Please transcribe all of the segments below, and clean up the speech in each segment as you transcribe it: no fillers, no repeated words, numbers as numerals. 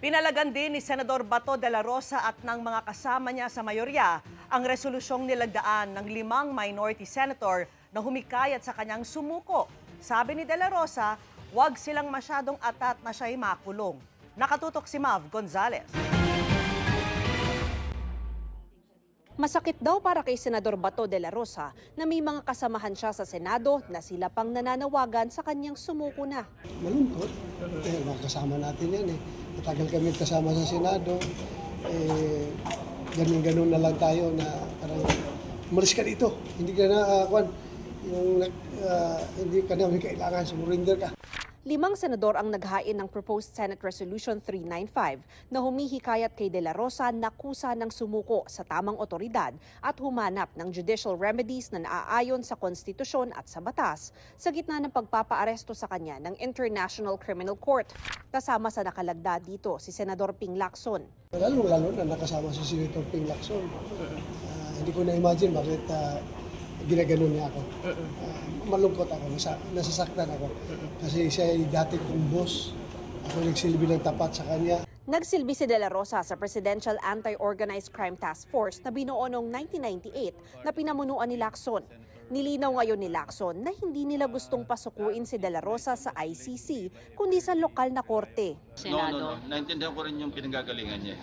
Pinalagan din ni Senador Bato de la Rosa at ng mga kasama niya sa mayorya ang resolusyong nilagdaan ng 5 minority senator na humikayat sa kanyang sumuko. Sabi ni de la Rosa, huwag silang masyadong atat na siya'y makulong. Nakatutok si Mav Gonzalez. Masakit daw para kay Senador Bato de la Rosa na may mga kasamahan siya sa Senado na sila pang nananawagan sa kanyang sumuko na. Malungkot. Kasama natin yan eh. Matagal kami kasama sa Senado. Ganun-ganun na lang tayo na parang umalis ka dito. Hindi ka na, hindi ka namin kailangan, sumurinder ka. 5 senador ang naghain ng proposed Senate Resolution 395 na humihikayat kay De La Rosa na kusa ng sumuko sa tamang otoridad at humanap ng judicial remedies na naaayon sa konstitusyon at sa batas sa gitna ng pagpapaaresto sa kanya ng International Criminal Court. Kasama sa nakalagda dito si Senador Ping Lacson. Lalo na nakasama si Senator Ping Lacson. Hindi ko na-imagine bakit ginaganon niya ako. Malungkot ako, nasasaktan ako. Kasi siya ay dati kong boss. Ako nagsilbi ng tapat sa kanya. Nagsilbi si De La Rosa sa Presidential Anti-Organized Crime Task Force na binuo noong 1998 na pinamunuan ni Lacson. Nilinaw ngayon ni Lacson na hindi nila gustong pasukuin si De La Rosa sa ICC kundi sa lokal na korte. No. Naintindihan ko rin yung pinanggagalingan niya.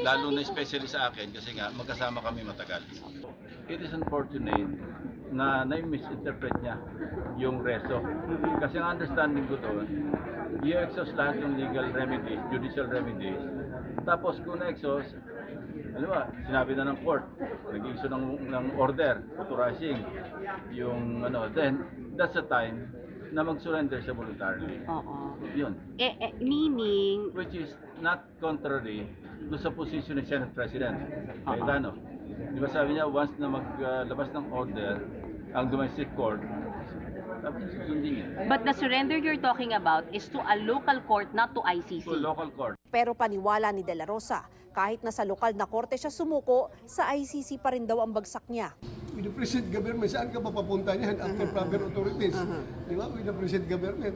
Lalo na especially sa akin kasi nga magkasama kami matagal. It is unfortunate na na-misinterpret niya yung reso. Kasi ang understanding ko doon, i-exhaust lahat yung legal remedies, judicial remedies. Tapos kung na-exhaust, sinabi na ng court, nag-issue ng order, authorizing yung then that's the time na mag-surrender sa voluntarily. Yun. Meaning? Which is not contrary to sa position ni Senate President Cayetano. Di ba sabi niya, once na maglabas ng order ang domestic court, dapat susundin niya. But the surrender you're talking about is to a local court, not to ICC. To local court. Pero paniwala ni De La Rosa, kahit na sa lokal na korte siya sumuko, sa ICC pa rin daw ang bagsak niya. With the present government, saan ka papapunta niyan after proper authorities? Di ba? With the present government.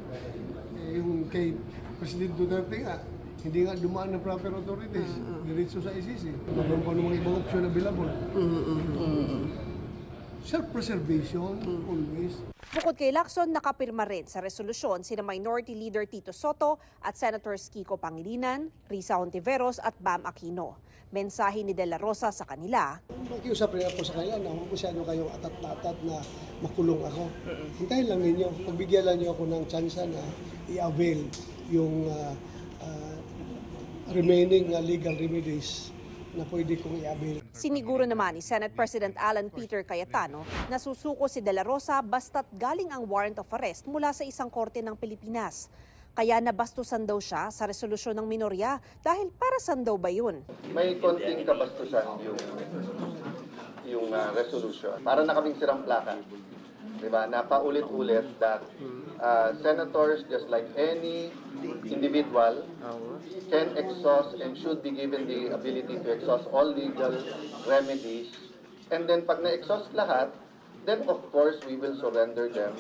Yung kay President Duterte nga, hindi nga dumaan ng proper authorities. Diretso sa ICC. Meron pa namang ibang opsyon available. Self-preservation, always. Bukod kay Lacson, nakapirma rin sa resolusyon sina Minority Leader Tito Soto at Senators Kiko Pangilinan, Risa Hontiveros at Bam Aquino. Mensahe ni De La Rosa sa kanila. Makiusap rin ako sa kanila na huwag masyado kayong atat na makulong ako. Hintayin lang ninyo. Pagbigyan lang niyo ako ng tsansa na i-avail yung remaining legal remedies na pwede kong i-avail. Siniguro naman ni Senate President Alan Peter Cayetano na susuko si De La Rosa basta't galing ang warrant of arrest mula sa isang korte ng Pilipinas. Kaya nabastusan daw siya sa resolusyon ng minorya dahil para saan daw ba yun? May konting kabastusan yung resolution. Para na kaming sirang plaka. Diba? Napaulit-ulit that senators, just like any individual, can exhaust and should be given the ability to exhaust all legal remedies. And then pag na-exhaust lahat, then of course we will surrender them.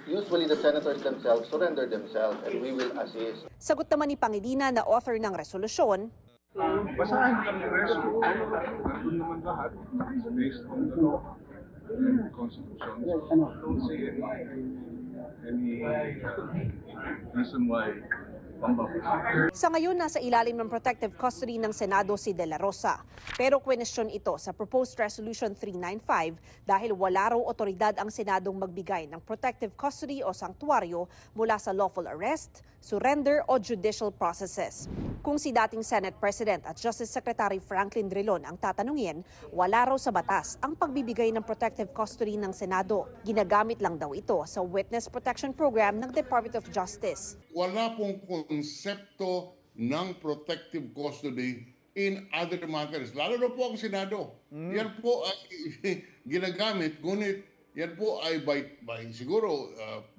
Usually the senators themselves surrender themselves and we will assist. Sagot naman ni Pangilinan na author ng resolusyon, basahin lang yung resolution. Nandun naman lahat. It's based on the law and the Constitution. I don't see any reason why pambabasahin. Sa ngayon, nasa ilalim ng protective custody ng Senado si De La Rosa. Pero kwenestyon ito sa proposed Resolution 395 dahil wala raw otoridad ang Senadong magbigay ng protective custody o sanktuaryo mula sa lawful arrest, surrender o judicial processes. Kung si dating Senate President at Justice Secretary Franklin Drilon ang tatanungin, wala raw sa batas ang pagbibigay ng protective custody ng Senado. Ginagamit lang daw ito sa Witness Protection Program ng Department of Justice. Wala pong konsepto ng protective custody in other matters. Lalo na po ang Senado. Yan po ay ginagamit, ngunit yan po ay siguro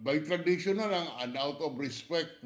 by tradition na lang and out of respect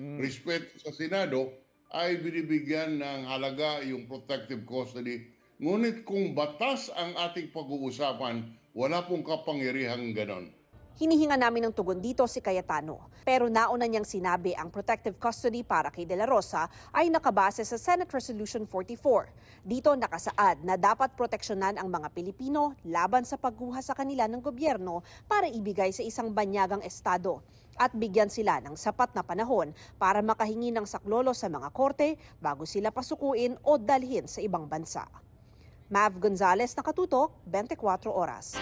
sa Senado, ay binibigyan ng halaga yung protective custody. Ngunit kung batas ang ating pag-uusapan, wala pong kapangyarihang ganon. Hinihinga namin ng tugon dito si Cayetano. Pero nauna niyang sinabi ang protective custody para kay De La Rosa ay nakabase sa Senate Resolution 44. Dito nakasaad na dapat proteksyonan ang mga Pilipino laban sa pagguha sa kanila ng gobyerno para ibigay sa isang banyagang estado at bigyan sila ng sapat na panahon para makahingi ng saklolo sa mga korte bago sila pasukuin o dalhin sa ibang bansa. Mav Gonzalez, Nakatutok, 24 Oras.